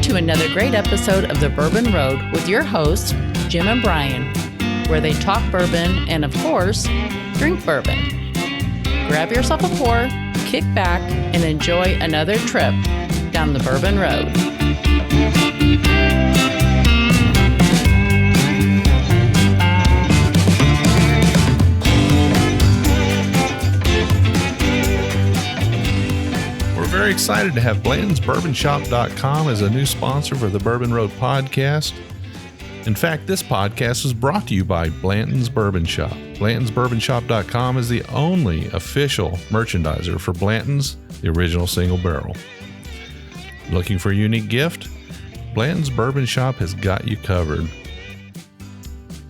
to another great episode of The Bourbon Road with your hosts, Jim and Brian, where they talk bourbon and, of course, drink bourbon. Grab yourself a pour, kick back, and enjoy another trip down the Bourbon Road. Very excited to have Blanton'sBourbonShop.com as a new sponsor for the Bourbon Road podcast. In fact, this podcast is brought to you by Blanton's Bourbon Shop. Blanton'sBourbonShop.com is the only official merchandiser for Blanton's, the original single barrel. Looking for a unique gift? Blanton's Bourbon Shop has got you covered.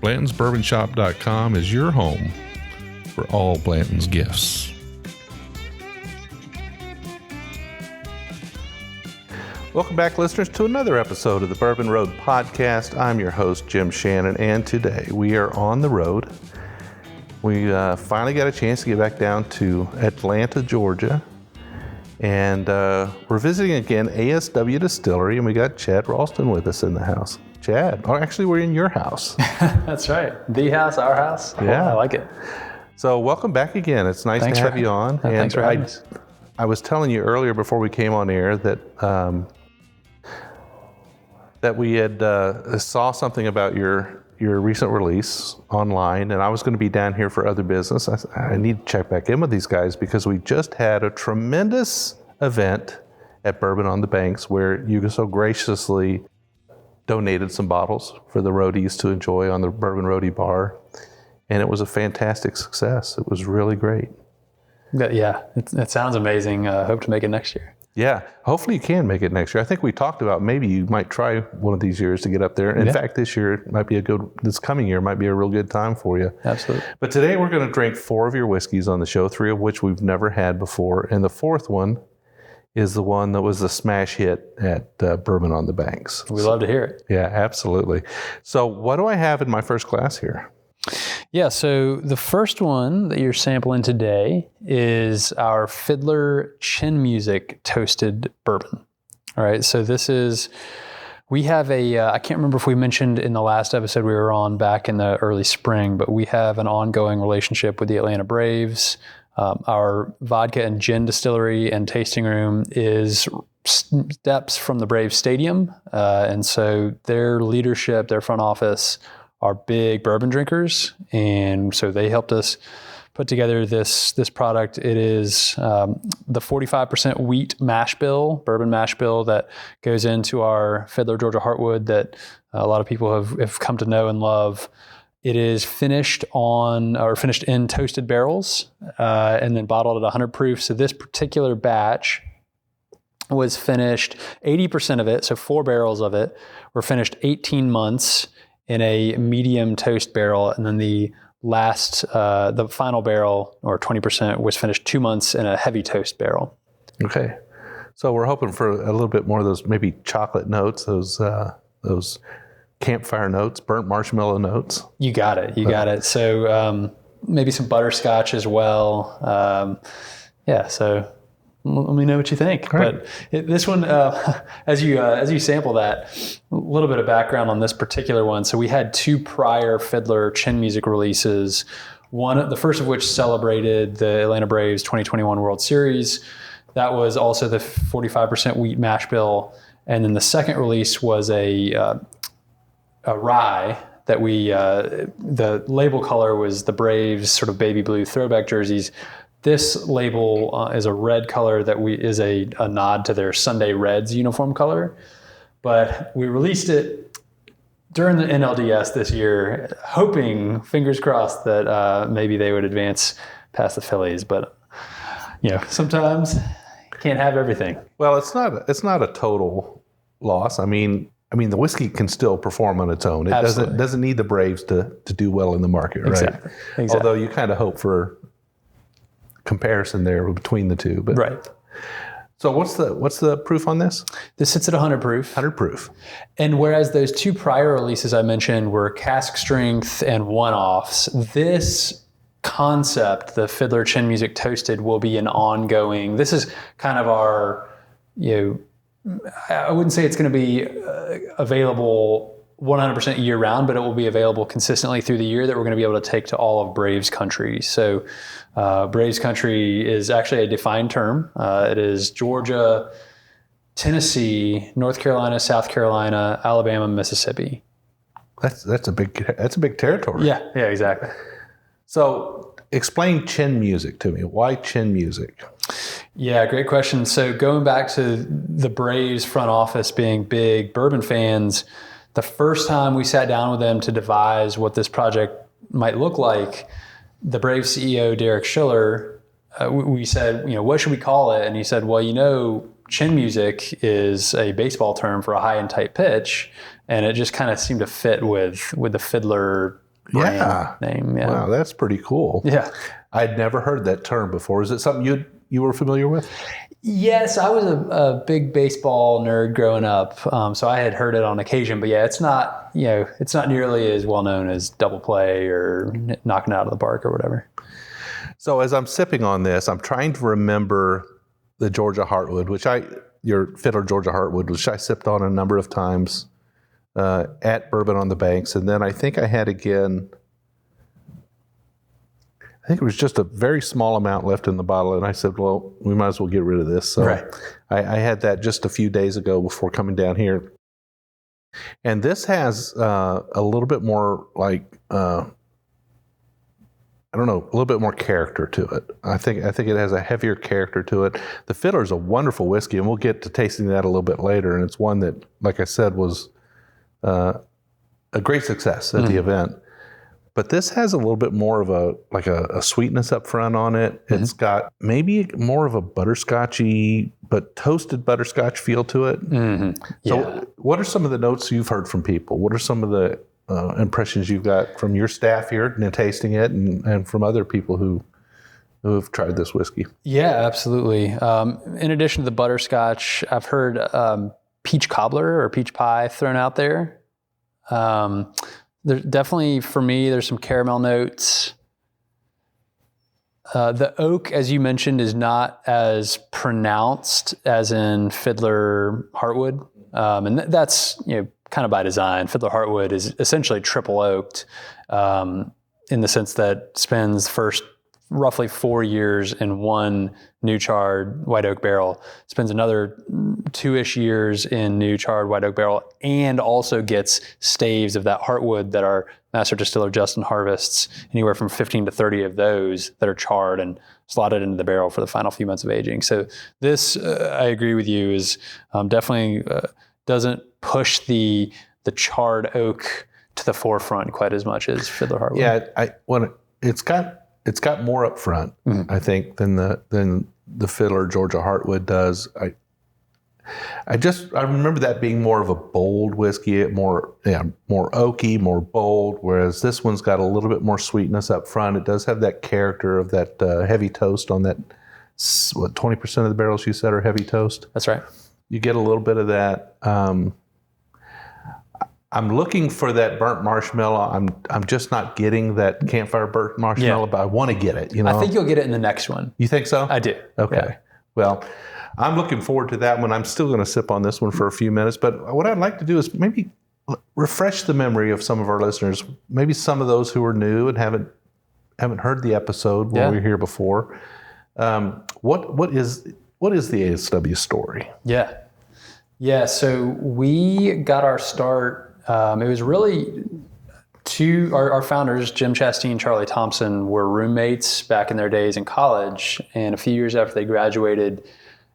Blanton'sBourbonShop.com is your home for all Blanton's gifts. Welcome back, listeners, to another episode of the Bourbon Road podcast. I'm your host, Jim Shannon, and today we are on the road. We finally got a chance to get back down to Atlanta, Georgia, and we're visiting again ASW Distillery, and we got Chad Ralston with us in the house. Chad, actually, we're in your house. That's right. The house, our house. Yeah. I like it. So welcome back again. It's nice to have you on. Thanks for having us. I was telling you earlier before we came on air that we had saw something about your recent release online, and I was going to be down here for other business. I need to check back in with these guys because we just had a tremendous event at Bourbon on the Banks where you so graciously donated some bottles for the roadies to enjoy on the Bourbon Roadie Bar, and it was a fantastic success. It was really great. Yeah, it sounds amazing. Hope to make it next year. Yeah, hopefully you can make it next year. I think we talked about maybe you might try one of these years to get up there. In fact, this coming year might be a real good time for you. Absolutely. But today we're going to drink 4 of your whiskeys on the show, 3 of which we've never had before. And the 4th one is the one that was the smash hit at Bourbon on the Banks. We love to hear it. Yeah, absolutely. So what do I have in my first glass here? Yeah, so the first one that you're sampling today is our Fiddler Chin Music Toasted Bourbon. All right, so we have I can't remember if we mentioned in the last episode we were on back in the early spring, but we have an ongoing relationship with the Atlanta Braves. Our vodka and gin distillery and tasting room is steps from the Braves Stadium. And so their leadership, their front office, are big bourbon drinkers, and so they helped us put together this product. It is the 45% wheat mash bill, bourbon mash bill that goes into our Fiddler Georgia Heartwood that a lot of people have come to know and love. It is finished in toasted barrels and then bottled at 100 proof. So this particular batch was finished, 80% of it, so 4 barrels of it, were finished 18 months in a medium toast barrel, and then the final barrel, or 20%, was finished 2 months in a heavy toast barrel. Okay, so we're hoping for a little bit more of those maybe chocolate notes, those campfire notes, burnt marshmallow notes. You got it. Got it. So maybe some butterscotch as well. So let me know what you think. Right. But this one, as you sample that, a little bit of background on this particular one. So we had 2 prior Fiddler Chin Music releases. The first of which celebrated the Atlanta Braves 2021 World Series. That was also the 45% wheat mash bill. And then the second release was a rye that the label color was the Braves sort of baby blue throwback jerseys. This label is a red color that is a nod to their Sunday Reds uniform color. But we released it during the NLDS this year, hoping, fingers crossed, that maybe they would advance past the Phillies. But sometimes you can't have everything. Well, it's not a total loss. I mean, the whiskey can still perform on its own. It doesn't need the Braves to do well in the market, right? Exactly. Although you kind of hope for comparison there between the two, but right. So what's the proof on this? This sits at 100 proof. 100 proof. And whereas those 2 prior releases I mentioned were cask strength and one-offs, this concept, the Fiddler Chin Music Toasted, will be an ongoing. This is kind of our I wouldn't say it's going to be available 100% year round, but it will be available consistently through the year that we're going to be able to take to all of Braves country. So Braves country is actually a defined term. It is Georgia, Tennessee, North Carolina, South Carolina, Alabama, Mississippi. That's a big territory. Yeah, exactly. So explain chin music to me. Why chin music? Yeah, great question. So going back to the Braves front office being big bourbon fans, the first time we sat down with them to devise what this project might look like, the Braves CEO, Derek Schiller, we said, what should we call it? And he said, well, chin music is a baseball term for a high and tight pitch. And it just kind of seemed to fit with the Fiddler brand name. Yeah. Wow, that's pretty cool. Yeah. I'd never heard that term before. Is it something you were familiar with? Yes, I was a big baseball nerd growing up, so I had heard it on occasion. But yeah, it's not nearly as well known as double play or knocking it out of the park or whatever. So as I'm sipping on this, I'm trying to remember the Georgia Heartwood, your Fiddler Georgia Heartwood, which I sipped on a number of times at Bourbon on the Banks, and then I think I had again. I think it was just a very small amount left in the bottle, and I said, well, we might as well get rid of this. So right. I had that just a few days ago before coming down here. And this has a little bit more a little bit more character to it. I think it has a heavier character to it. The Fiddler is a wonderful whiskey, and we'll get to tasting that a little bit later. And it's one that, like I said, was a great success at the event. But this has a little bit more of a sweetness up front on it. Mm-hmm. It's got maybe more of a butterscotchy, but toasted butterscotch feel to it. Mm-hmm. Yeah. So what are some of the notes you've heard from people? What are some of the impressions you've got from your staff here and tasting it and from other people who have tried this whiskey? Yeah, absolutely. In addition to the butterscotch, I've heard peach cobbler or peach pie thrown out there. There's definitely, for me, there's some caramel notes. The oak, as you mentioned, is not as pronounced as in Fiddler Heartwood. And that's, kind of by design. Fiddler Heartwood is essentially triple oaked in the sense that spends first roughly 4 years in one new charred white oak barrel, spends another 2-ish years in new charred white oak barrel, and also gets staves of that heartwood that our master distiller Justin harvests, anywhere from 15 to 30 of those that are charred and slotted into the barrel for the final few months of aging. So this, I agree with you, is definitely doesn't push the charred oak to the forefront quite as much as Fiddler Heartwood. Yeah, it's got more up front, mm-hmm. I think, than the Fiddler Georgia Heartwood does. I remember that being more of a bold whiskey, more oaky, more bold, whereas this one's got a little bit more sweetness up front. It does have that character of that heavy toast on that, 20% of the barrels you said are heavy toast? That's right. You get a little bit of that. I'm looking for that burnt marshmallow. I'm just not getting that campfire burnt marshmallow, but I want to get it. I think you'll get it in the next one. You think so? I do. Okay. Yeah. Well, I'm looking forward to that one. I'm still going to sip on this one for a few minutes, but what I'd like to do is maybe refresh the memory of some of our listeners, maybe some of those who are new and haven't heard the episode when we were here before. What is the ASW story? Yeah. So we got our start. It was really our founders, Jim Chasteen, Charlie Thompson, were roommates back in their days in college. And a few years after they graduated,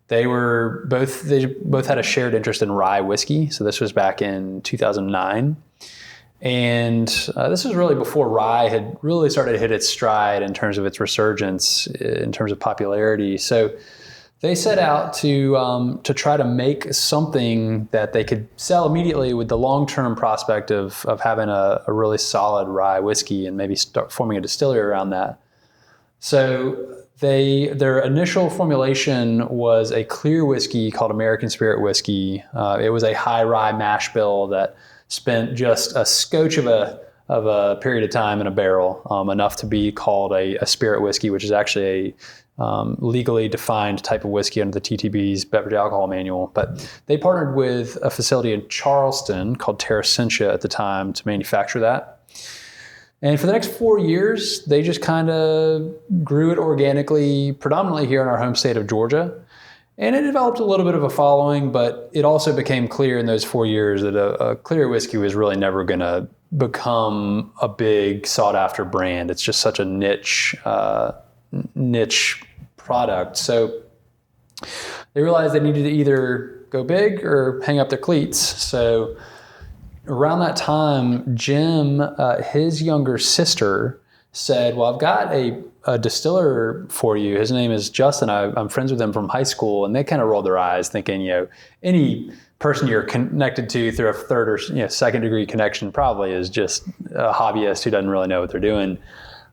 they both had a shared interest in rye whiskey. So this was back in 2009. And this was really before rye had really started to hit its stride in terms of its resurgence, in terms of popularity. So they set out to try to make something that they could sell immediately with the long-term prospect of having a really solid rye whiskey and maybe start forming a distillery around that. So their initial formulation was a clear whiskey called American Spirit Whiskey. It was a high rye mash bill that spent just a scotch of of a period of time in a barrel, enough to be called a spirit whiskey, which is actually a legally defined type of whiskey under the TTB's beverage alcohol manual. But they partnered with a facility in Charleston called Terrasentia at the time to manufacture that. And for the next 4 years, they just kind of grew it organically, predominantly here in our home state of Georgia. And it developed a little bit of a following, but it also became clear in those 4 years that a clear whiskey was really never going to become a big sought after brand. It's just such a niche product. So they realized they needed to either go big or hang up their cleats. So around that time, Jim, his younger sister, said, well, I've got a distiller for you. His name is Justin. I'm friends with him from high school. And they kind of rolled their eyes thinking, any person you're connected to through a third or second degree connection probably is just a hobbyist who doesn't really know what they're doing.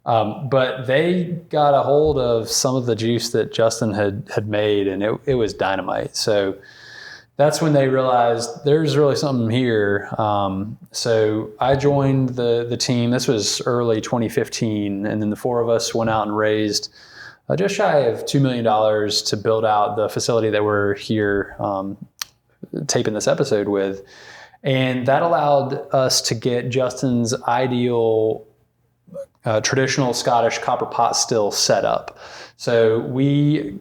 But they got a hold of some of the juice that Justin had made, and it was dynamite. So that's when they realized there's really something here. So I joined the team. This was early 2015, and then the four of us went out and raised just shy of $2 million to build out the facility that we're here taping this episode with. And that allowed us to get Justin's ideal traditional Scottish copper pot still set up. So we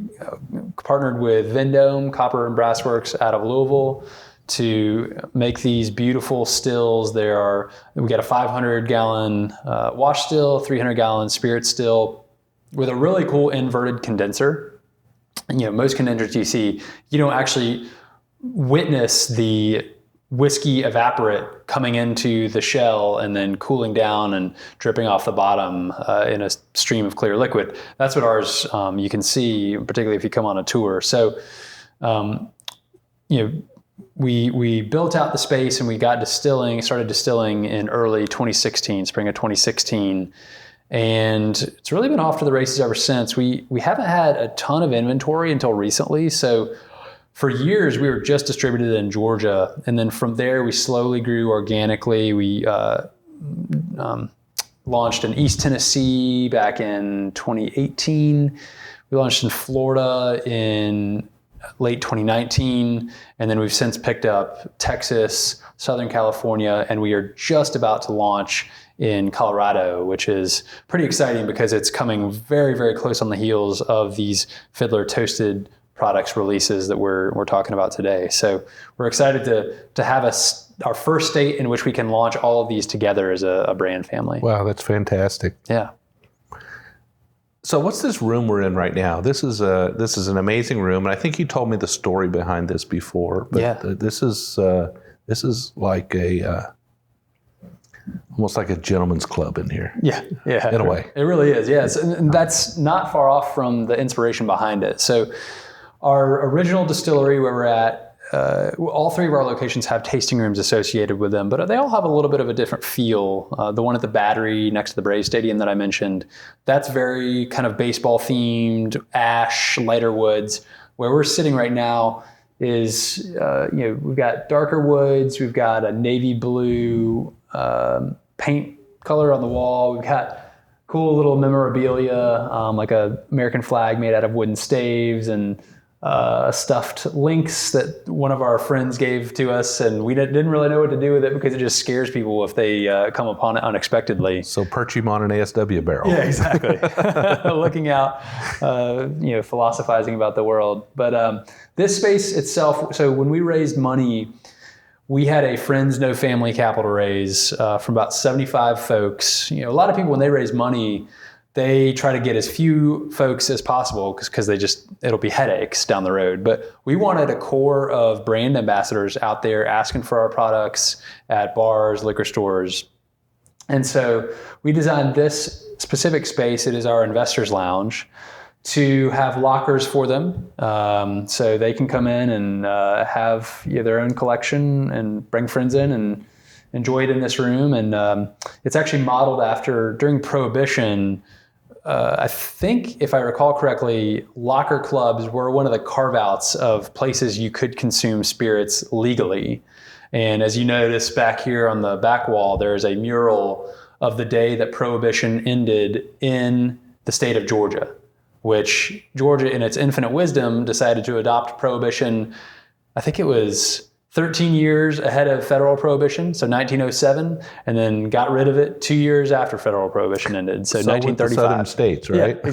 partnered with Vendome Copper and Brass Works out of Louisville to make these beautiful stills. We got a 500-gallon wash still, 300-gallon spirit still with a really cool inverted condenser. And, most condensers you see, you don't actually witness the whiskey evaporate coming into the shell and then cooling down and dripping off the bottom in a stream of clear liquid. That's what ours you can see, particularly if you come on a tour. So, we built out the space and we started distilling in early 2016, spring of 2016. And it's really been off to the races ever since. We haven't had a ton of inventory until recently. So for years, we were just distributed in Georgia. And then from there, we slowly grew organically. We launched in East Tennessee back in 2018. We launched in Florida in late 2019. And then we've since picked up Texas, Southern California, and we are just about to launch in Colorado, which is pretty exciting because it's coming very, very close on the heels of these Fiddler Toasted products releases that we're talking about today. So we're excited to have our first state in which we can launch all of these together as a brand family. Wow, that's fantastic. Yeah. So what's this room we're in right now? This is an amazing room, and I think you told me the story behind this before. But yeah. This is like almost like a gentleman's club in here. Yeah, in a way. It really is. Yes, and that's not far off from the inspiration behind it. So our original distillery where we're at, all three of our locations have tasting rooms associated with them, but they all have a little bit of a different feel. The one at the Battery next to the Braves Stadium that I mentioned, that's very kind of baseball themed, ash, lighter woods. Where we're sitting right now is, we've got darker woods, we've got a navy blue paint color on the wall, we've got cool little memorabilia, like a American flag made out of wooden staves and stuffed lynx that one of our friends gave to us, and we didn't really know what to do with it because it just scares people if they come upon it unexpectly. So perch him on an ASW barrel. Yeah, exactly. Looking out, philosophizing about the world. But this space itself, so when we raised money, we had a friends, no family capital raise from about 75 folks. A lot of people, when they raise money, they try to get as few folks as possible because it'll be headaches down the road. But we wanted a core of brand ambassadors out there asking for our products at bars, liquor stores. And so we designed this specific space. It is our investors lounge to have lockers for them. So they can come in and have their own collection and bring friends in and enjoy it in this room. And it's actually modeled after, during Prohibition, I think, if I recall correctly, locker clubs were one of the carve-outs of places you could consume spirits legally. And as you notice back here on the back wall, there's a mural of the day that Prohibition ended in the state of Georgia, which Georgia, in its infinite wisdom, decided to adopt Prohibition. I think it was 13 years ahead of federal prohibition, so 1907, and then got rid of it 2 years after federal prohibition ended, so 1935. With the southern states, right? Yeah,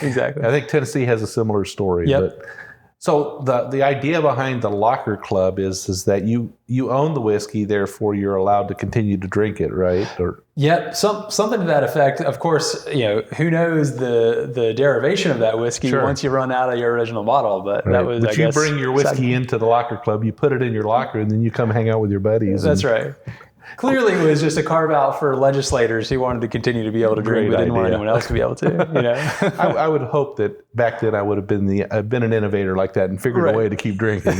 exactly. I think Tennessee has a similar story. Yep. But, so the idea behind the Locker Club is that you own the whiskey, therefore you're allowed to continue to drink it, right? Yep, something to that effect. Of course, who knows the derivation of that whiskey once you run out of your original bottle. But that was, but I guess, bring your whiskey into the Locker Club, you put it in your locker, and then you come hang out with your buddies. That's right. Clearly, it was just a carve out for legislators who wanted to continue to be able to drink, but didn't want anyone else to be able to. I would hope that back then I would have been an innovator like that and figured a way to keep drinking.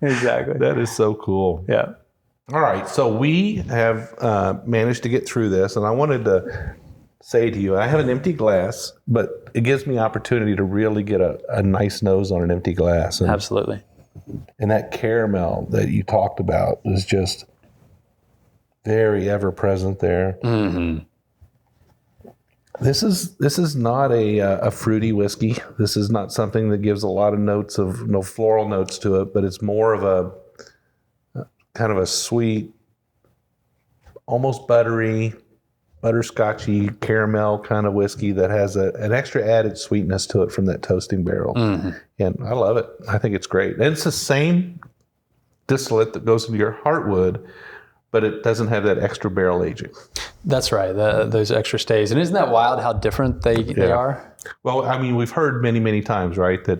Exactly. That is so cool. Yeah. All right, so we have managed to get through this, and I wanted to say to you, I have an empty glass, but it gives me opportunity to really get a nice nose on an empty glass. And, absolutely. And that caramel that you talked about was just very ever present there. Mm-hmm. This is not a fruity whiskey. This is not something that gives a lot of notes of floral notes to it, but it's more of a kind of a sweet, almost buttery, butterscotchy caramel kind of whiskey that has an extra added sweetness to it from that toasting barrel. Mm-hmm. And I love it. I think it's great. And it's the same distillate that goes into your Heartwood, but it doesn't have that extra barrel aging. That's right, those extra stays. And isn't that wild how different they are? Well, I mean, we've heard many, many times, right, that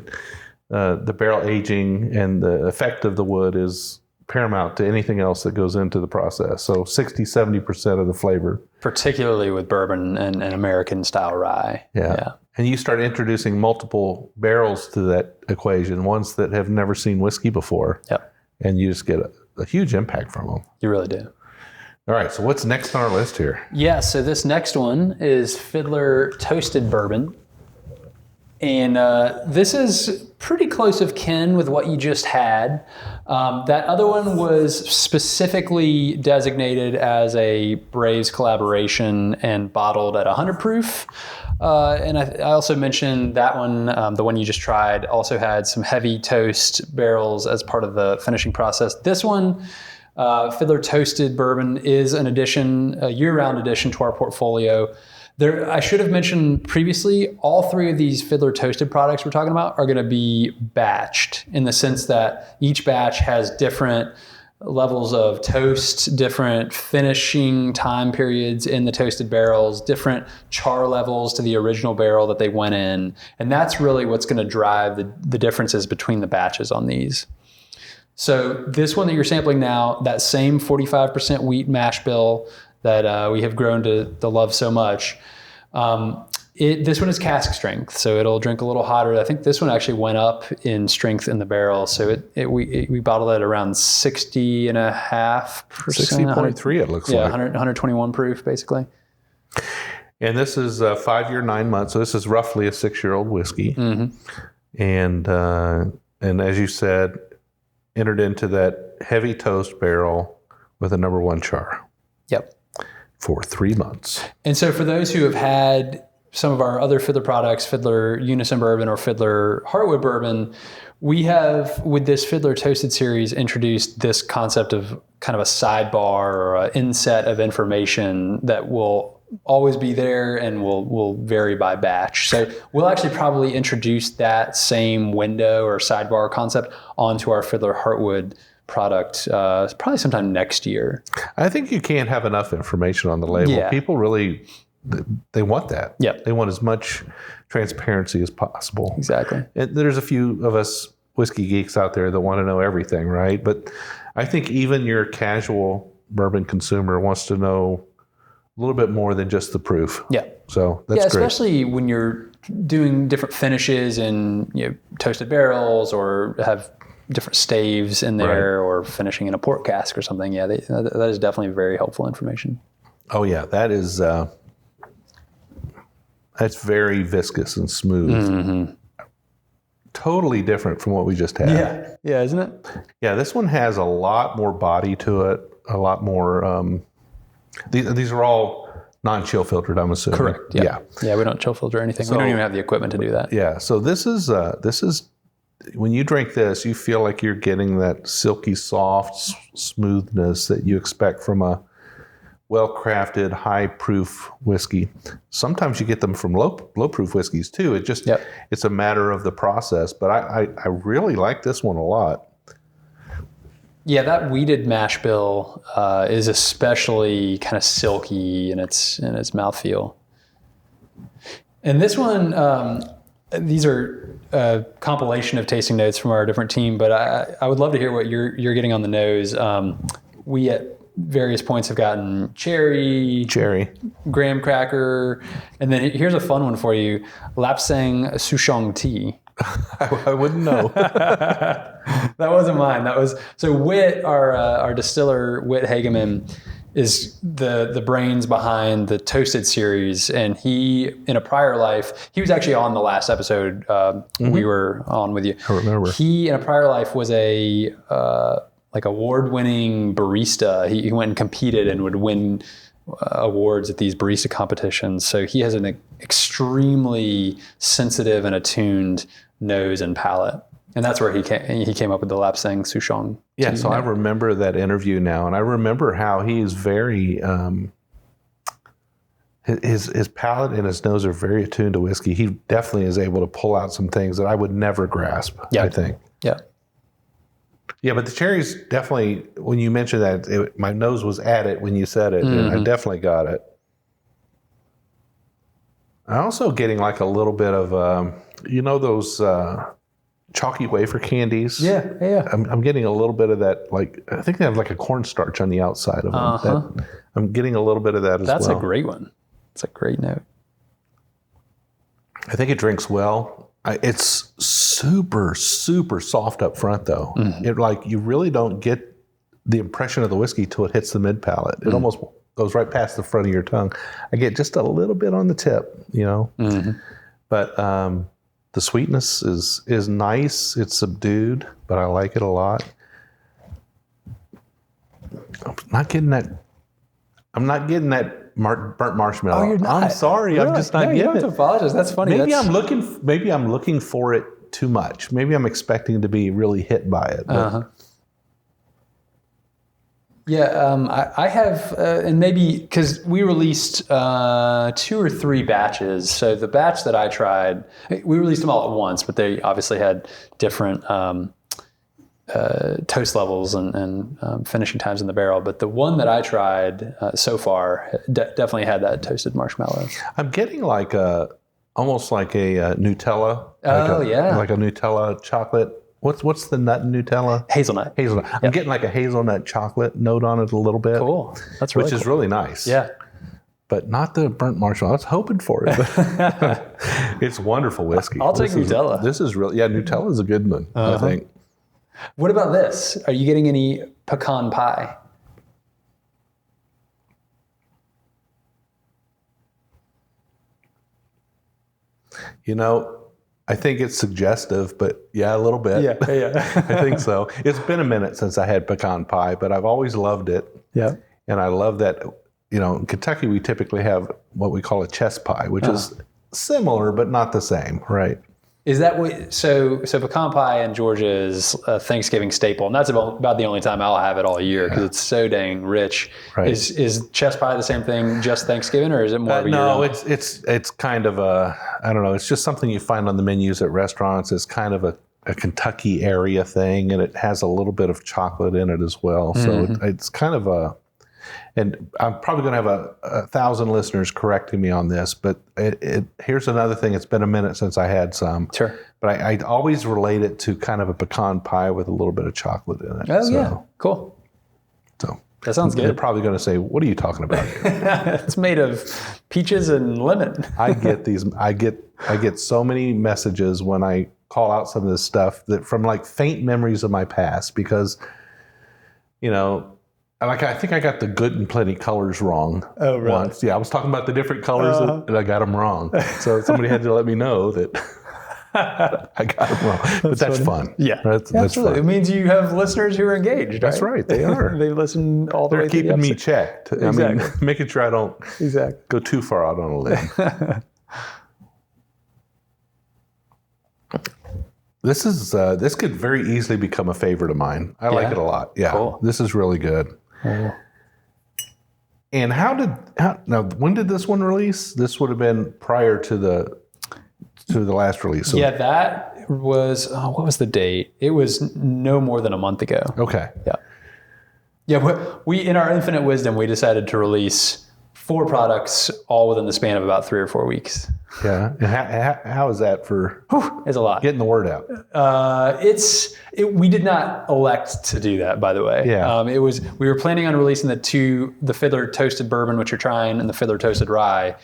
the barrel aging and the effect of the wood is paramount to anything else that goes into the process. So 60-70% of the flavor. Particularly with bourbon and American style rye. Yeah. And you start introducing multiple barrels to that equation, ones that have never seen whiskey before. Yep. And you just get a huge impact from them. You really do. All right, so what's next on our list here? Yeah, so this next one is Fiddler Toasted Bourbon. And this is pretty close of kin with what you just had. That other one was specifically designated as a Braves collaboration and bottled at 100 proof. And I also mentioned that one, the one you just tried, also had some heavy toast barrels as part of the finishing process. This one, Fiddler Toasted Bourbon, is an addition, a year-round addition to our portfolio. I should have mentioned previously, all three of these Fiddler Toasted products we're talking about are going to be batched in the sense that each batch has different levels of toast, different finishing time periods in the toasted barrels, different char levels to the original barrel that they went in. And that's really what's going to drive the differences between the batches on these. So this one that you're sampling now, that same 45% wheat mash bill that we have grown to love so much, this one is cask strength, so it'll drink a little hotter. I think this one actually went up in strength in the barrel, so we bottled it around 60.5%. 60.3 it looks like. Yeah, 121 proof basically. And this is 5 year, 9 months, so this is roughly a 6-year-old whiskey. Mm-hmm. And as you said, entered into that heavy toast barrel with a number 1 char. Yep. For 3 months. And so for those who have had some of our other Fiddler products, Fiddler Unison Bourbon or Fiddler Heartwood Bourbon, we have, with this Fiddler Toasted series, introduced this concept of kind of a sidebar or an inset of information that will always be there and will vary by batch. So we'll actually probably introduce that same window or sidebar concept onto our Fiddler Heartwood product probably sometime next year. I think you can't have enough information on the label. Yeah. People really, they want that. Yep. They want as much transparency as possible. Exactly. And there's a few of us whiskey geeks out there that want to know everything, right? But I think even your casual bourbon consumer wants to know a little bit more than just the proof. Yeah. So that's great. Especially when you're doing different finishes in toasted barrels or have different staves in there, or finishing in a port cask or something. Yeah, that is definitely very helpful information. Oh yeah, that is that's very viscous and smooth. Mm-hmm. Totally different from what we just had. Yeah, isn't it? Yeah, this one has a lot more body to it, a lot more These are all non-chill filtered, I'm assuming. Correct. Yeah. Yeah, we don't chill filter anything. So, we don't even have the equipment to do that. Yeah. So this is when you drink this, you feel like you're getting that silky, soft smoothness that you expect from a well-crafted, high-proof whiskey. Sometimes you get them from low-proof whiskeys too. It just it's a matter of the process. But I really like this one a lot. Yeah, that wheated mash bill is especially kind of silky in its mouthfeel. And this one, these are a compilation of tasting notes from our different team, but I would love to hear what you're getting on the nose. We at various points have gotten cherry, graham cracker, and then here's a fun one for you: Lapsang Souchong tea. I wouldn't know. That wasn't mine. That was so. Whit, our distiller, Whit Hageman, is the brains behind the Toasted series, and he, in a prior life, he was actually on the last episode we were on with you. I remember. He, in a prior life, was a like award-winning barista. He went and competed and would win awards at these barista competitions. So he has an extremely sensitive and attuned nose and palate. And that's where he came up with the Lapsang Souchong. Yeah, so I remember that interview now, and I remember how he is very his palate and his nose are very attuned to whiskey. He definitely is able to pull out some things that I would never grasp, I think. Yeah. Yeah, but the cherries definitely, when you mentioned that, my nose was at it when you said it, and I definitely got it. I'm also getting like a little bit of, those chalky wafer candies? Yeah. I'm getting a little bit of that, like, I think they have like a cornstarch on the outside of them. I'm getting a little bit of that as well. That's a great one. It's a great note. I think it drinks well. It's super, super soft up front, though. You really don't get the impression of the whiskey till it hits the mid palate. It almost goes right past the front of your tongue. I get just a little bit on the tip, But the sweetness is nice. It's subdued, but I like it a lot. I'm not getting that burnt marshmallow. Oh, you're not. I'm sorry. Really? I'm just not getting you don't it. have to apologize. That's funny. Maybe I'm looking for it too much. Maybe I'm expecting to be really hit by it. Yeah, I have, and maybe because we released 2 or 3 batches. So the batch that I tried, we released them all at once, but they obviously had different toast levels and finishing times in the barrel. But the one that I tried so far definitely had that toasted marshmallow. I'm getting almost like a Nutella. Like a Nutella chocolate. What's the nut in Nutella? Hazelnut. Yep. I'm getting like a hazelnut chocolate note on it a little bit. Cool. That's really which is really nice. Yeah. But not the burnt marshmallow. I was hoping for it. But it's wonderful whiskey. I'll take Nutella. This is really, Nutella is a good one, I think. What about this? Are you getting any pecan pie? I think it's suggestive, but a little bit. Yeah. I think so. It's been a minute since I had pecan pie, but I've always loved it. Yeah. And I love that, in Kentucky, we typically have what we call a chess pie, which is similar, but not the same, right? Is that what, so pecan pie in Georgia is a Thanksgiving staple, and that's about the only time I'll have it all year because it's so dang rich. Right. Is chess pie the same thing just Thanksgiving, or is it more of a No, it's kind of I don't know, it's just something you find on the menus at restaurants. It's kind of a Kentucky area thing, and it has a little bit of chocolate in it as well. So it's kind of and I'm probably going to have 1,000 listeners correcting me on this, but here's another thing. It's been a minute since I had some. Sure. But I always relate it to kind of a pecan pie with a little bit of chocolate in it. Oh, yeah. Cool. So that sounds good. They're probably going to say, what are you talking about? It's made of peaches and lemon. I get so many messages when I call out some of this stuff that from like faint memories of my past because, I think I got the good and plenty colors wrong once. Yeah, I was talking about the different colors and I got them wrong. So somebody had to let me know that I got it wrong. But that's fun. Yeah, That's absolutely. fun. It means you have listeners who are engaged. That's right. They are. They listen all the way They're through the keeping me episode. checked. Exactly. I mean, making sure I don't go too far out on a limb. This could very easily become a favorite of mine. I like it a lot. Yeah, Cool. This is really good. Cool. And now when did this one release? This would have been prior to the last release. So, Yeah, that was, what was the date? It was no more than a month ago. Okay. Yeah. Yeah, we in our infinite wisdom, we decided to release 4 products all within the span of about 3 or 4 weeks. Yeah. And how is that for It's a lot. getting the word out? We did not elect to do that, by the way. Yeah. We were planning on releasing the Fiddler Toasted Bourbon, which you're trying, and the Fiddler Toasted Rye.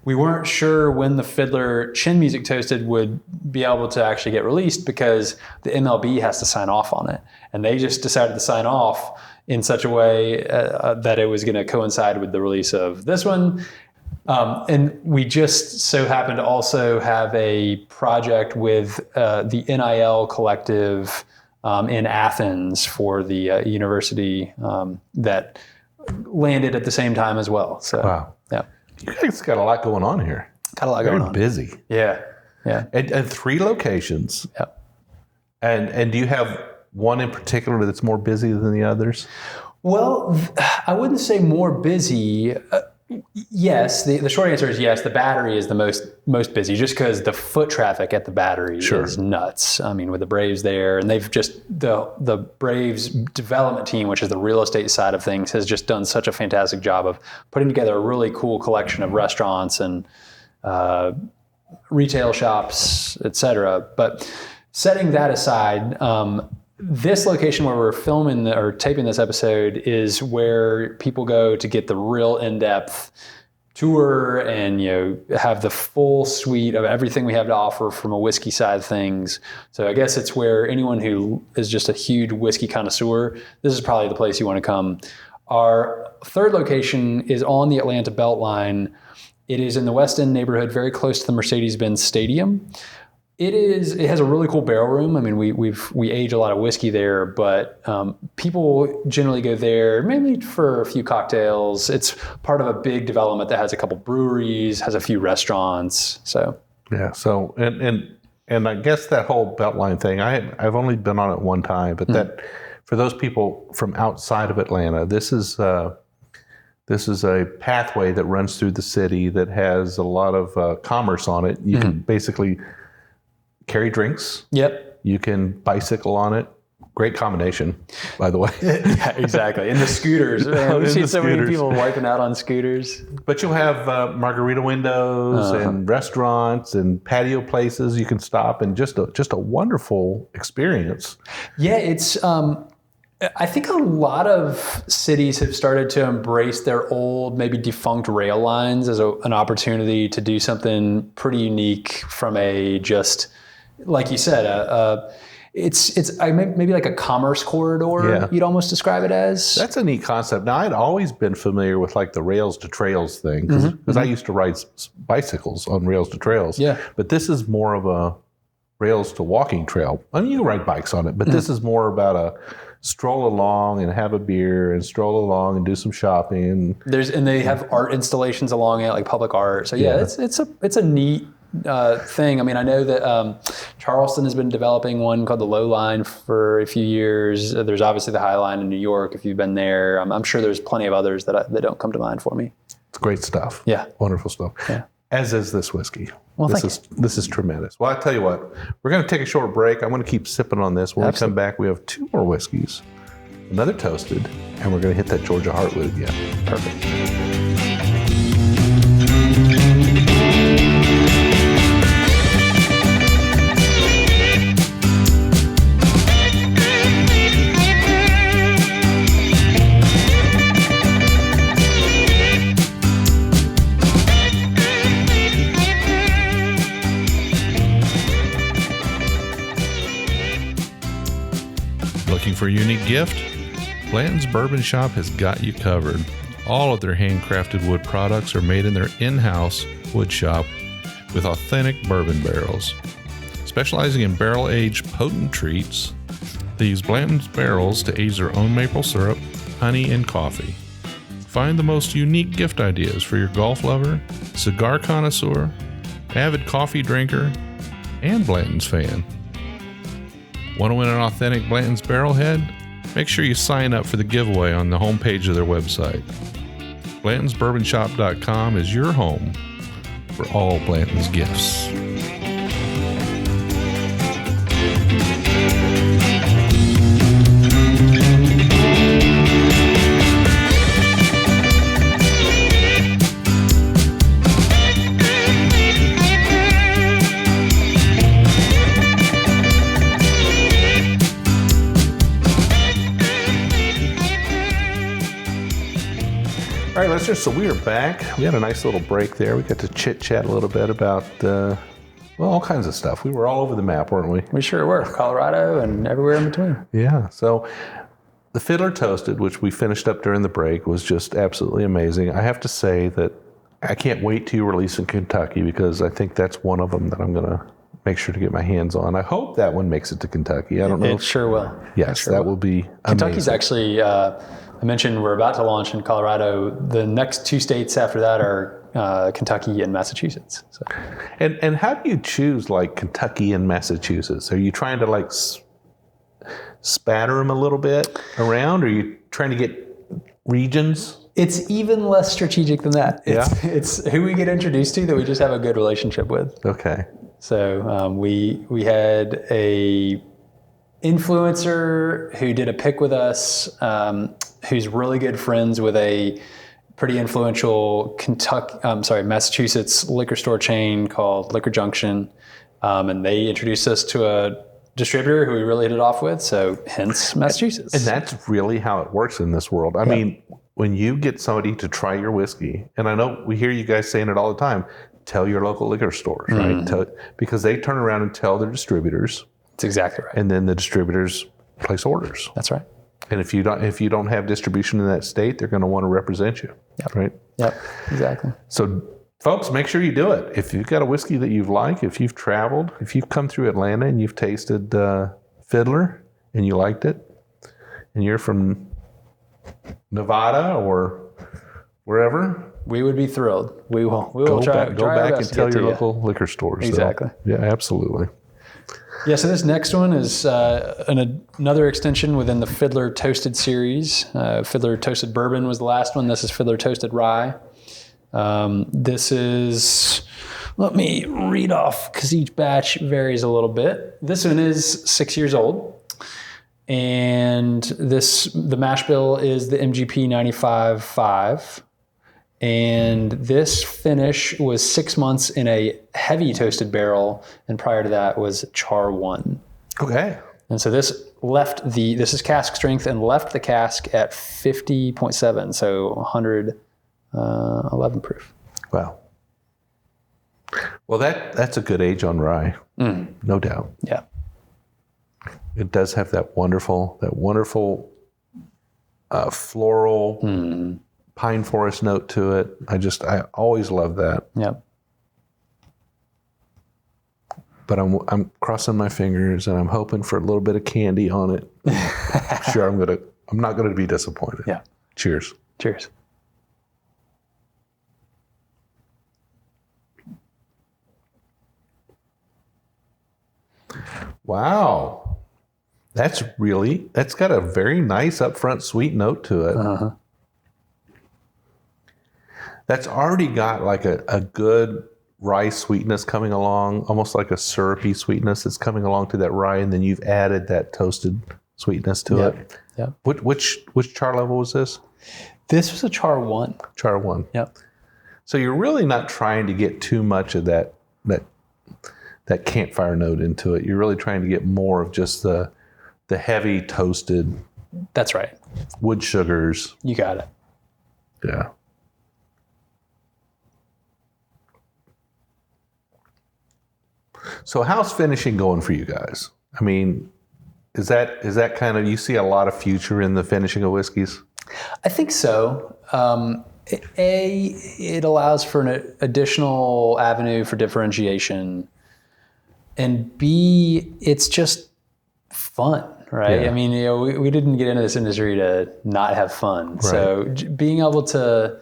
We weren't sure when the Fiddler Chin Music Toasted would be able to actually get released because the MLB has to sign off on it. And they just decided to sign off in such a way that it was going to coincide with the release of this one. And we just so happen to also have a project with the NIL Collective in Athens for the university that landed at the same time as well. So, Wow. Yeah. You guys got a lot going on here. Got a lot going on. Busy. Yeah. Yeah. And 3 locations. Yeah. And do you have one in particular that's more busy than the others? Well, I wouldn't say more busy. Yes, the short answer is yes. The Battery is the most busy, just because the foot traffic at the Battery is nuts. I mean, with the Braves there, and they've just the Braves development team, which is the real estate side of things, has just done such a fantastic job of putting together a really cool collection of restaurants and retail shops, etc. But setting that aside. This location where we're filming or taping this episode is where people go to get the real in-depth tour and have the full suite of everything we have to offer from a whiskey side of things. So I guess it's where anyone who is just a huge whiskey connoisseur, this is probably the place you want to come. Our 3rd location is on the Atlanta Beltline. It is in the West End neighborhood, very close to the Mercedes-Benz Stadium. It has a really cool barrel room. I mean, we age a lot of whiskey there, but people generally go there mainly for a few cocktails. It's part of a big development that has a couple breweries, has a few restaurants. So yeah. So and I guess that whole Beltline thing, I've only been on it one time, but that for those people from outside of Atlanta, this is a pathway that runs through the city that has a lot of commerce on it. You can basically carry drinks. Yep. You can bicycle on it. Great combination, by the way. Yeah, exactly. And the scooters. We've seen so many people wiping out on scooters. But you'll have margarita windows and restaurants and patio places you can stop, and just a wonderful experience. Yeah, it's. I think a lot of cities have started to embrace their old, maybe defunct rail lines as an opportunity to do something pretty unique from a just, like you said, it's maybe like a commerce corridor. You'd almost describe it as. That's a neat concept. Now, I'd always been familiar with like the rails to trails thing because I used to ride bicycles on rails to trails. Yeah. But this is more of a rails to walking trail. I mean, you can ride bikes on it, but this is more about a stroll along and have a beer and stroll along and do some shopping. And they have art installations along it, like public art. So it's a neat thing. I mean, I know that Charleston has been developing one called the Low Line for a few years. There's obviously the High Line in New York, if you've been there. I'm sure there's plenty of others that don't come to mind for me. It's great stuff. Yeah. Wonderful stuff. Yeah. As is this whiskey. Well, this is tremendous. Well, I tell you what, we're going to take a short break. I'm going to keep sipping on this. When we come back, we have 2 more whiskeys, another toasted, and we're going to hit that Georgia Heartwood again. Perfect. Looking for a unique gift? Blanton's Bourbon Shop has got you covered. All of their handcrafted wood products are made in their in-house wood shop with authentic bourbon barrels. Specializing in barrel-aged potent treats, they use Blanton's barrels to age their own maple syrup, honey, and coffee. Find the most unique gift ideas for your golf lover, cigar connoisseur, avid coffee drinker, and Blanton's fan. Want to win an authentic Blanton's Barrelhead? Make sure you sign up for the giveaway on the homepage of their website. BlantonsBourbonShop.com is your home for all Blanton's gifts. All right, listeners, so we are back. We had a nice little break there. We got to chit-chat a little bit about, all kinds of stuff. We were all over the map, weren't we? We sure were. Colorado and everywhere in between. Yeah. So the Fiddler Toasted, which we finished up during the break, was just absolutely amazing. I have to say that I can't wait to release in Kentucky because I think that's one of them that I'm going to make sure to get my hands on. I hope that one makes it to Kentucky. I don't know. It sure will. Yes, that will be amazing. Kentucky's actually... I mentioned we're about to launch in Colorado. The next two states after that are Kentucky and Massachusetts. So. And how do you choose like Kentucky and Massachusetts? Are you trying to like spatter them a little bit around? Or are you trying to get regions? It's even less strategic than that. It's who we get introduced to that we just have a good relationship with. Okay. So we had a influencer who did a pick with us, who's really good friends with a pretty influential Massachusetts liquor store chain called Liquor Junction. And they introduced us to a distributor who we really hit it off with. So hence Massachusetts. And that's really how it works in this world. I mean, when you get somebody to try your whiskey, and I know we hear you guys saying it all the time, tell your local liquor stores, right? Because they turn around and tell their distributors. That's exactly right. And then the distributors place orders. That's right. And if you don't have distribution in that state, they're going to want to represent you, right? Yep, exactly. So, folks, make sure you do it. If you've got a whiskey that you like, if you've traveled, if you've come through Atlanta and you've tasted Fiddler and you liked it, and you're from Nevada or wherever, we would be thrilled. We will go try back and tell your local liquor stores. Exactly. So, yeah, absolutely. Yeah, so this next one is another extension within the Fiddler Toasted series. Fiddler Toasted Bourbon was the last one. This is Fiddler Toasted Rye. This is, let me read off because each batch varies a little bit. This one is 6 years old. And the mash bill is the MGP 95.5. And this finish was 6 months in a heavy toasted barrel, and prior to that was Char 1. Okay. And so this is cask strength and left the cask at 50.7, so 111 proof. Wow. Well, that's a good age on rye, no doubt. Yeah. It does have that wonderful floral, pine forest note to it. I always love that. Yep. But I'm crossing my fingers and I'm hoping for a little bit of candy on it. I'm sure I'm not gonna be disappointed. Yeah. Cheers. Cheers. Wow. That's got a very nice upfront sweet note to it. Uh-huh. That's already got like a good rye sweetness coming along, almost like a syrupy sweetness that's coming along to that rye, and then you've added that toasted sweetness to it. Yeah. Which char level was this? This was a Char 1. Char 1. Yep. So you're really not trying to get too much of that campfire note into it. You're really trying to get more of just the heavy toasted. That's right. Wood sugars. You got it. Yeah. So how's finishing going for you guys? I mean, is that kind of, you see a lot of future in the finishing of whiskeys? I think so. It allows for an additional avenue for differentiation. and B, it's just fun, right? Yeah. I mean, we didn't get into this industry to not have fun. Right. So being able to,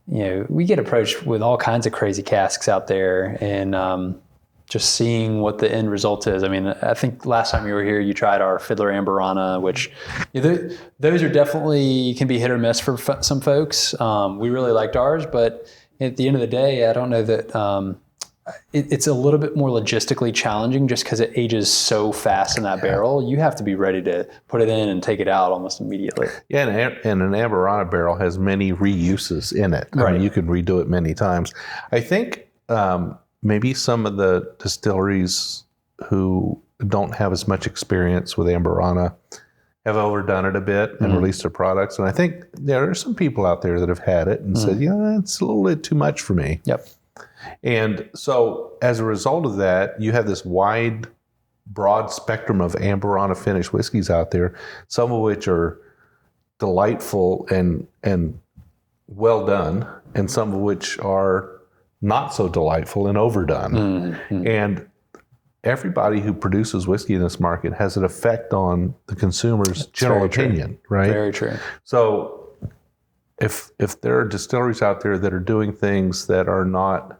we get approached with all kinds of crazy casks out there, and just seeing what the end result is. I mean, I think last time you were here, you tried our Fiddler Amberana, which those are definitely can be hit or miss for some folks. We really liked ours, but at the end of the day, I don't know that it's a little bit more logistically challenging just because it ages so fast in that barrel. You have to be ready to put it in and take it out almost immediately. Yeah, and an Amberana barrel has many reuses in it. I mean, you can redo it many times. I think maybe some of the distilleries who don't have as much experience with Amberana have overdone it a bit and released their products. And I think there are some people out there that have had it and said, it's a little bit too much for me. Yep. And so as a result of that, you have this wide, broad spectrum of Amberana finished whiskeys out there, some of which are delightful and well done, and some of which are not so delightful and overdone. And everybody who produces whiskey in this market has an effect on the consumer's general opinion, right? Very true. So if there are distilleries out there that are doing things that are not,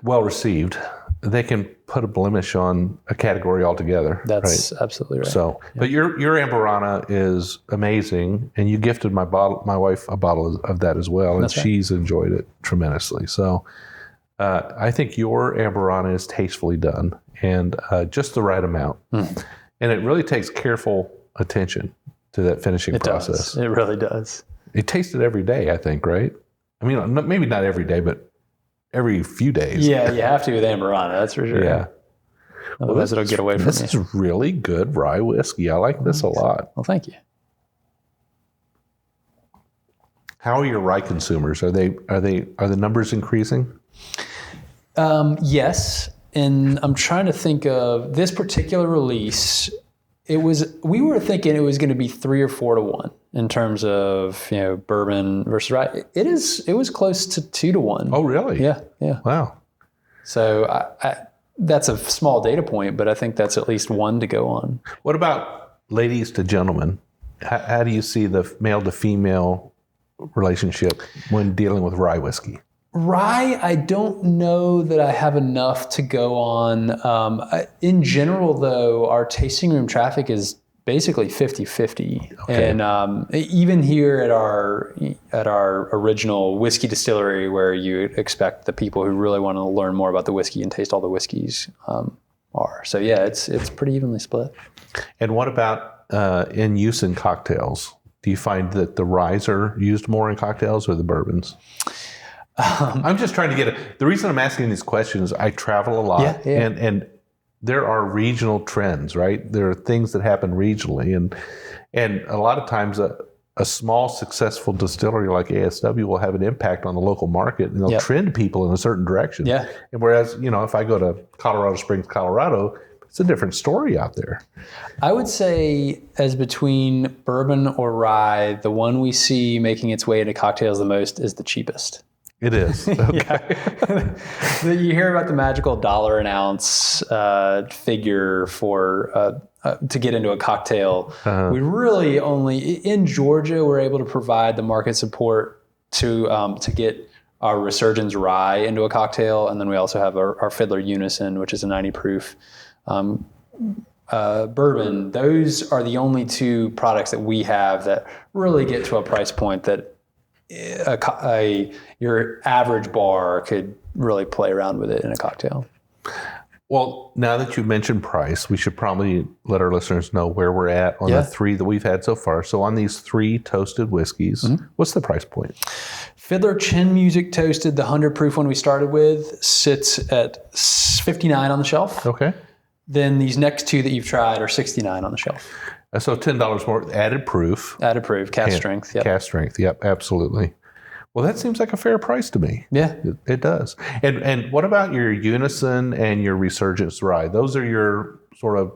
well received, they can put a blemish on a category altogether. That's absolutely right. So, but your Amberana is amazing, and you gifted my wife a bottle of that as well, and she's enjoyed it tremendously. So, I think your Amberana is tastefully done and just the right amount, and it really takes careful attention to that finishing process. It really does. It tasted every day, I think, right? I mean, maybe not every day, but every few days. Yeah, you have to with Amberana, that's for sure. Yeah. Otherwise, it'll get away from you. This is really good rye whiskey. I like this a lot. Well, thank you. How are your rye consumers? Are the numbers increasing? Yes, and I'm trying to think of this particular release. We were thinking it was going to be 3 or 4 to 1 in terms of bourbon versus rye. It was close to 2 to 1. Oh, really? Yeah. Wow. So that's a small data point, but I think that's at least 1 to go on. What about ladies to gentlemen? How do you see the male to female relationship when dealing with rye whiskey? Rye, I don't know that I have enough to go on. In general, though, our tasting room traffic is basically 50-50. Okay. And even here at our original whiskey distillery, where you expect the people who really want to learn more about the whiskey and taste all the whiskeys are. So yeah, it's pretty evenly split. And what about in use in cocktails? Do you find that the ryes are used more in cocktails or the bourbons? I'm just trying to get it. The reason I'm asking these questions, I travel a lot, and there are regional trends, right? There are things that happen regionally, and a lot of times a small successful distillery like ASW will have an impact on the local market, and they'll trend people in a certain direction. Yeah. And whereas if I go to Colorado Springs, Colorado, it's a different story out there. I would say, as between bourbon or rye, the one we see making its way into cocktails the most is the cheapest. It is. Okay. You hear about the magical $1 an ounce figure for to get into a cocktail. Uh-huh. We really only in Georgia we're able to provide the market support to get our Resurgence rye into a cocktail, and then we also have our Fiddler Unison, which is a 90 proof bourbon. Those are the only 2 products that we have that really get to a price point that your average bar could really play around with it in a cocktail. Well, now that you've mentioned price, we should probably let our listeners know where we're at on the 3 that we've had so far. So on these 3 toasted whiskeys, what's the price point? Fiddler Chin Music Toasted, the 100 proof one we started with, sits at $59 on the shelf. Okay. Then these next 2 that you've tried are $69 on the shelf. So $10 more, added proof. Added proof, cast strength. Yep. Cast strength, yep, absolutely. Well, that seems like a fair price to me. Yeah. It does. And what about your Unison and your Resurgence rye? Those are your sort of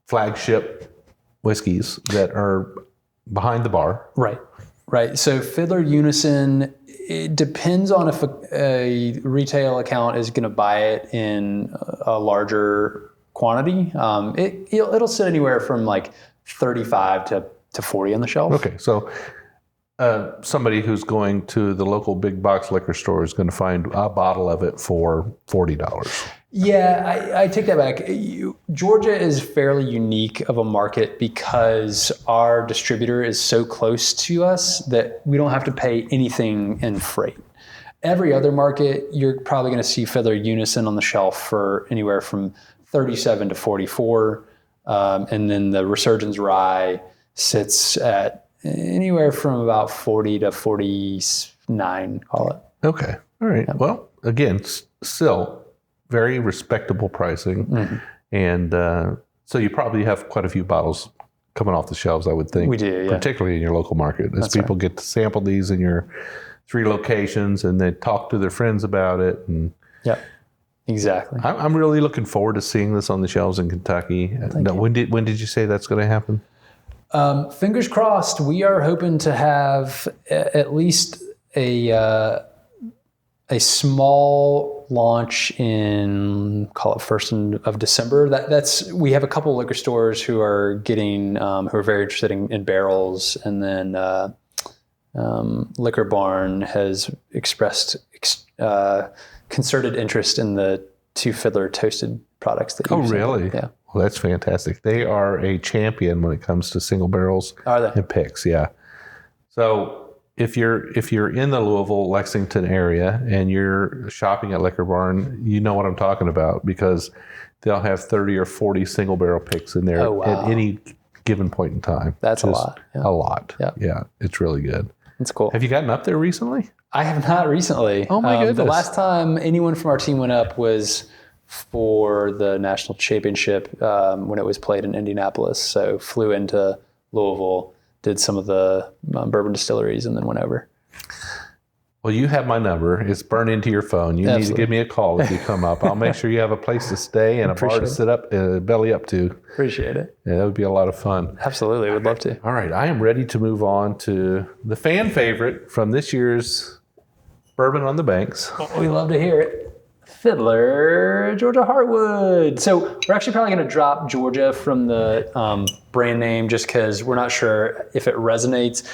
flagship whiskeys that are behind the bar. Right. So Fiddler Unison it depends on if a retail account is going to buy it in a larger quantity. It'll sit anywhere from like 35 to 40 on the shelf. Okay, so somebody who's going to the local big box liquor store is going to find a bottle of it for $40. Yeah, I take that back. Georgia is fairly unique of a market because our distributor is so close to us that we don't have to pay anything in freight. Every other market, you're probably going to see Fiddler Unison on the shelf for anywhere from 37 to 44. And then the Resurgence Rye sits at anywhere from about 40 to 49, call it. Okay. All right. Yeah. Well, again, still very respectable pricing. Mm-hmm. And so you probably have quite a few bottles coming off the shelves, I would think. We do, yeah. Particularly in your local market. As people get to sample these in your 3 locations and they talk to their friends about it. And yeah, exactly. I'm really looking forward to seeing this on the shelves in Kentucky. When did you say that's going to happen? Fingers crossed. We are hoping to have at least a small launch in, call it 1st of December. We have a couple of liquor stores who are getting who are very interested in barrels, and then Liquor Barn has expressed concerted interest in the 2 Fiddler toasted products that you really? Yeah. Well, that's fantastic. They are a champion when it comes to single barrels and picks. Yeah. So if you're in the Louisville, Lexington area and you're shopping at Liquor Barn, you know what I'm talking about because they'll have 30 or 40 single barrel picks in there at any given point in time. That's a lot. Yeah. A lot. Yeah. Yeah. It's really good. It's cool. Have you gotten up there recently? I have not recently. Oh my goodness. The last time anyone from our team went up was for the national championship when it was played in Indianapolis. So flew into Louisville, did some of the bourbon distilleries, and then went over. Well, you have my number. It's burned into your phone. You need to give me a call if you come up. I'll make sure you have a place to stay and a bar to sit up, belly up to. Appreciate it. Yeah, that would be a lot of fun. Absolutely. Would love to. All right. I am ready to move on to the fan favorite from this year's Bourbon on the Banks. We love to hear it. Fiddler Georgia Heartwood. So we're actually probably going to drop Georgia from the brand name just because we're not sure if it resonates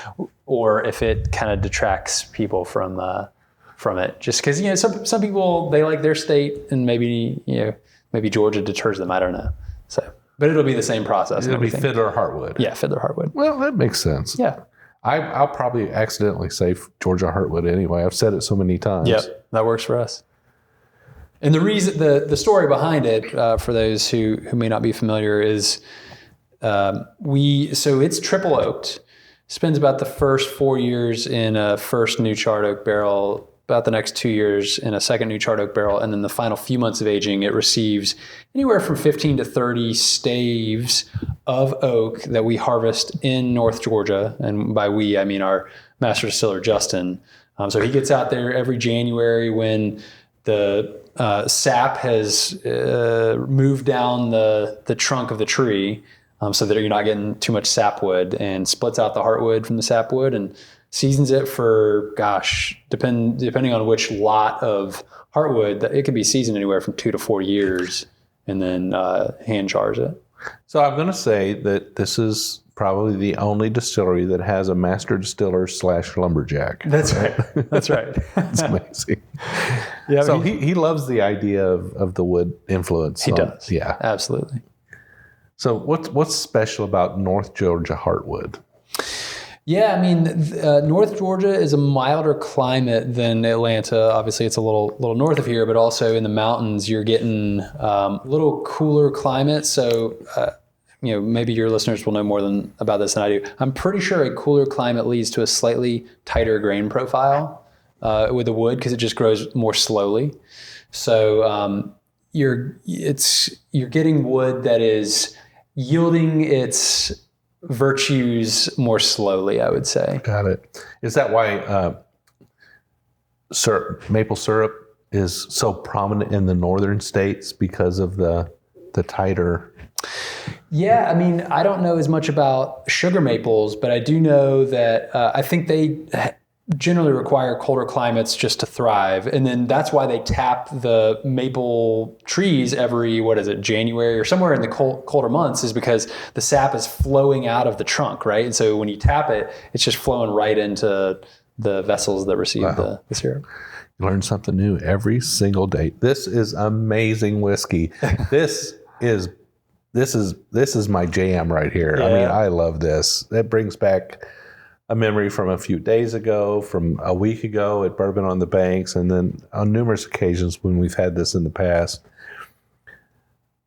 or if it kind of detracts people from it. Just because some people, they like their state and maybe Georgia deters them. I don't know. So, but it'll be the same process. It'll be Fiddler Heartwood. Yeah, Fiddler Heartwood. Well, that makes sense. Yeah. I'll probably accidentally say Georgia Heartwood anyway. I've said it so many times. Yep, that works for us. And the reason, the story behind it, for those who may not be familiar, is so it's triple oaked. Spends about the first 4 years in a first new charred oak barrel, about the next 2 years in a second new charred oak barrel, and then the final few months of aging, it receives anywhere from 15 to 30 staves of oak that we harvest in North Georgia. And by we, I mean our master distiller, Justin. So he gets out there every January when the sap has moved down the trunk of the tree so that you're not getting too much sapwood, and splits out the heartwood from the sapwood and seasons it for, depending on which lot of heartwood, it could be seasoned anywhere from 2 to 4 years, and then hand chars it. So I'm going to say that this is probably the only distillery that has a master distiller / lumberjack. That's right. That's right. It's amazing. Yeah. So he loves the idea of the wood influence. He does. Yeah. Absolutely. So what's special about North Georgia Heartwood? Yeah, I mean, North Georgia is a milder climate than Atlanta. Obviously, it's a little north of here, but also in the mountains, you're getting a little cooler climate. So, maybe your listeners will know more about this than I do. I'm pretty sure a cooler climate leads to a slightly tighter grain profile with the wood because it just grows more slowly. So you're getting wood that is yielding its virtues more slowly, I would say. Got it. Is that why maple syrup is so prominent in the northern states because of the tighter? Yeah, I mean, I don't know as much about sugar maples, but I do know that I think generally require colder climates just to thrive. And then that's why they tap the maple trees every, January or somewhere in the colder months, is because the sap is flowing out of the trunk, right? And so when you tap it, it's just flowing right into the vessels that receive the syrup. You learn something new every single day. This is amazing whiskey. This is my jam right here. Yeah. I mean, I love this. That brings back a memory from a few days ago, from a week ago at Bourbon on the Banks, and then on numerous occasions when we've had this in the past.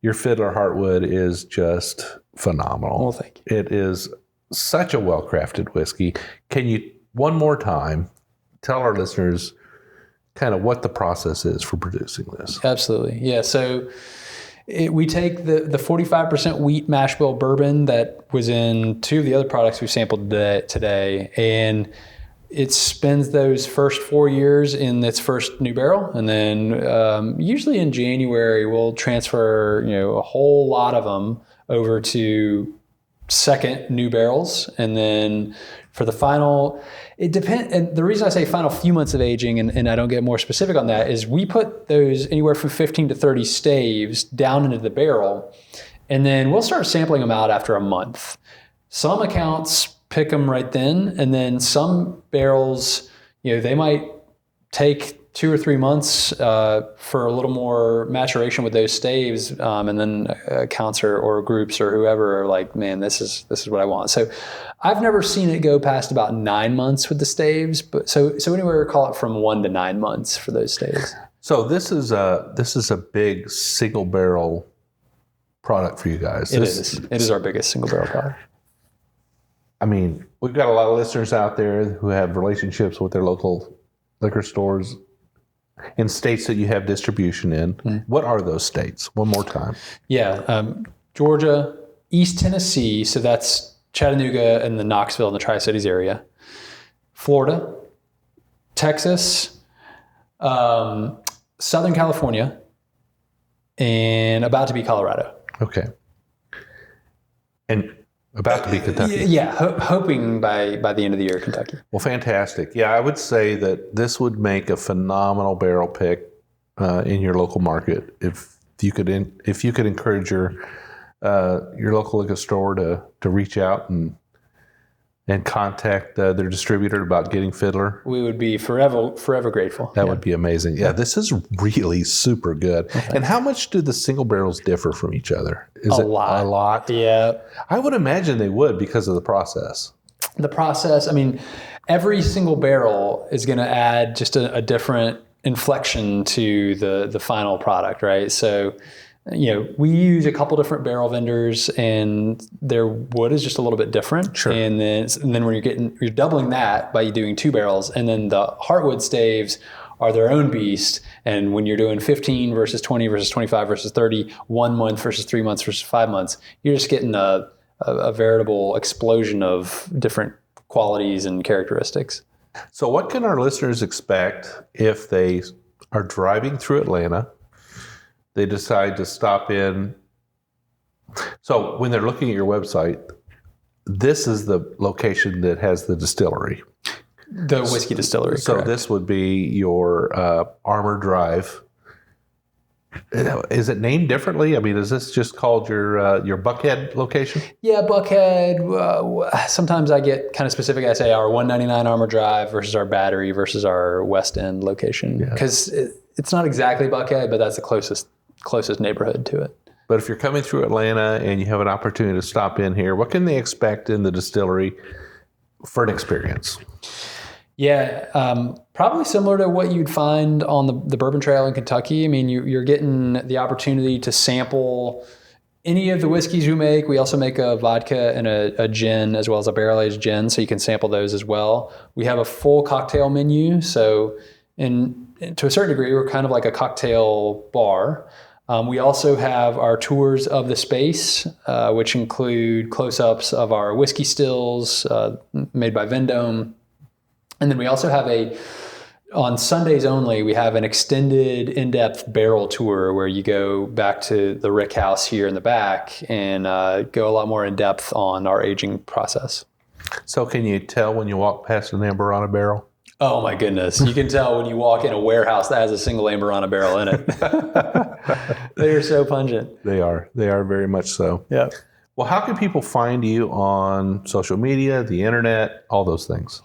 Your Fiddler Heartwood is just phenomenal. Well, thank you. It is such a well-crafted whiskey. Can you, one more time, tell our listeners kind of what the process is for producing this? Absolutely. Yeah. So we take the 45% wheat mash bill bourbon that was in two of the other products we sampled today, and it spends those first 4 years in its first new barrel. And then usually in January, we'll transfer a whole lot of them over to second new barrels. And then for the final, it depends. And the reason I say final few months of aging, and I don't get more specific on that, is we put those anywhere from 15 to 30 staves down into the barrel, and then we'll start sampling them out after a month. Some accounts pick them right then, and then some barrels, they might take 2 or 3 months for a little more maturation with those staves, and then accounts or groups or whoever are like, man, this is what I want. So I've never seen it go past about 9 months with the staves, but so anywhere, call it from 1 to 9 months for those staves. So this is a big single barrel product for you guys. It is our biggest single barrel product. I mean, we've got a lot of listeners out there who have relationships with their local liquor stores in states that you have distribution in. Mm-hmm. What are those states? One more time. Yeah. Georgia, East Tennessee. So that's Chattanooga and the Knoxville and the Tri-Cities area. Florida, Texas, Southern California, and about to be Colorado. Okay. And about to be Kentucky. Yeah, hoping by the end of the year, Kentucky. Well, fantastic. Yeah, I would say that this would make a phenomenal barrel pick in your local market if you could encourage your local liquor store to reach out and contact their distributor about getting Fiddler. We would be forever grateful. That would be amazing. Yeah, this is really super good. Okay. And how much do the single barrels differ from each other? Is it a lot? Yeah. I would imagine they would because of the process. The process, I mean, every single barrel is going to add just a different inflection to the final product, right? So, we use a couple different barrel vendors, and their wood is just a little bit different. Sure. And then when you're doubling that by doing 2 barrels, and then the Heartwood staves are their own beast. And when you're doing 15 versus 20 versus 25 versus 30, 1 month versus 3 months versus 5 months, you're just getting a veritable explosion of different qualities and characteristics. So what can our listeners expect if they are driving through Atlanta? They decide to stop in. So when they're looking at your website, this is the location that has the distillery. The whiskey distillery. So correct. This would be your Armour Drive. Is it named differently? I mean, is this just called your Buckhead location? Yeah, Buckhead. Sometimes I get kind of specific. I say our 199 Armour Drive versus our Battery versus our West End location. Because it's not exactly Buckhead, but that's the closest neighborhood to it. But if you're coming through Atlanta and you have an opportunity to stop in here, what can they expect in the distillery for an experience? Yeah, probably similar to what you'd find on the Bourbon Trail in Kentucky. I mean, you're getting the opportunity to sample any of the whiskeys we make. We also make a vodka and a gin, as well as a barrel-aged gin, so you can sample those as well. We have a full cocktail menu, so to a certain degree, we're kind of like a cocktail bar. We also have our tours of the space, which include close-ups of our whiskey stills made by Vendome. And then we also have on Sundays only, we have an extended in-depth barrel tour where you go back to the Rick House here in the back and go a lot more in depth on our aging process. So can you tell when you walk past an Amberana barrel? Oh my goodness. You can tell when you walk in a warehouse that has a single Amburana barrel in it. They are so pungent. They are very much so. Yeah. Well, how can people find you on social media, the internet, all those things?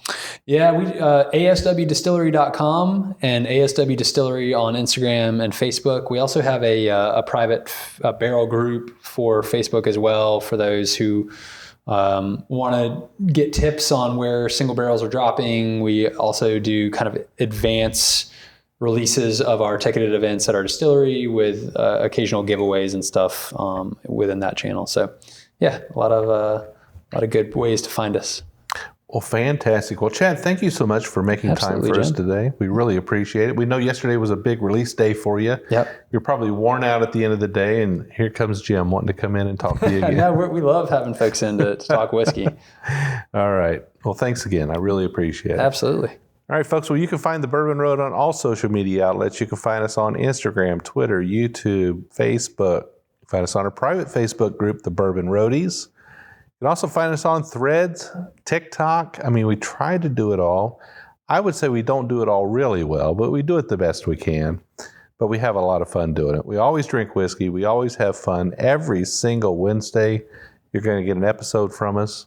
Yeah, we aswdistillery.com and ASW Distillery on Instagram and Facebook. We also have a private barrel group for Facebook as well for those who want to get tips on where single barrels are dropping. We also do kind of advance releases of our ticketed events at our distillery with occasional giveaways and stuff within that channel. So yeah, a lot of good ways to find us. Well, fantastic. Well, Chad, thank you so much for making Absolutely, time for us Jim. today. We really appreciate it. We know yesterday was a big release day for you. Yep. You're probably worn out at the end of the day, and here comes Jim wanting to come in and talk to you again. No, we love having folks in to talk whiskey. All right. Well, thanks again. I really appreciate it. Absolutely. All right, folks. Well, you can find the Bourbon Road on all social media outlets. You can find us on Instagram, Twitter, YouTube, Facebook. You can find us on our private Facebook group, the Bourbon Roadies. You can also find us on Threads, TikTok. I mean, we try to do it all. I would say we don't do it all really well, but we do it the best we can. But we have a lot of fun doing it. We always drink whiskey. We always have fun. Every single Wednesday, you're going to get an episode from us.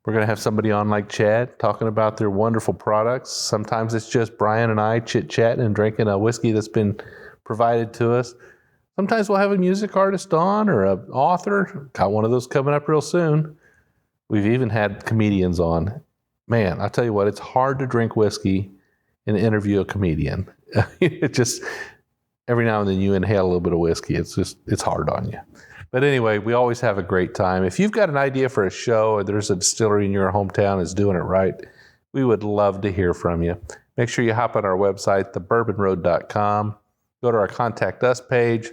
We're going to have somebody on like Chad talking about their wonderful products. Sometimes it's just Brian and I chit-chatting and drinking a whiskey that's been provided to us. Sometimes we'll have a music artist on or an author. Got one of those coming up real soon. We've even had comedians on. Man, I'll tell you what, it's hard to drink whiskey and interview a comedian. It just, every now and then you inhale a little bit of whiskey. It's hard on you. But anyway, we always have a great time. If you've got an idea for a show or there's a distillery in your hometown that's doing it right, we would love to hear from you. Make sure you hop on our website, thebourbonroad.com. Go to our Contact Us page.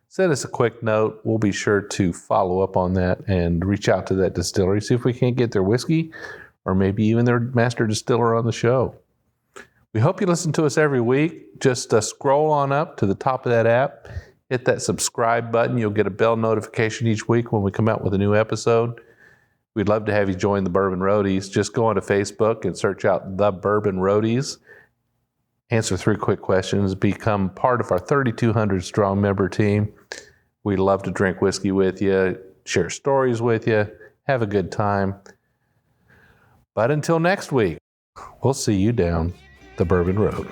Send us a quick note. We'll be sure to follow up on that and reach out to that distillery, see if we can't get their whiskey or maybe even their master distiller on the show. We hope you listen to us every week. Just scroll on up to the top of that app, hit that subscribe button. You'll get a bell notification each week when we come out with a new episode. We'd love to have you join the Bourbon Roadies. Just go onto Facebook and search out the Bourbon Roadies. Answer 3 quick questions, become part of our 3,200 strong member team. We love to drink whiskey with you, share stories with you, have a good time. But until next week, we'll see you down the Bourbon Road.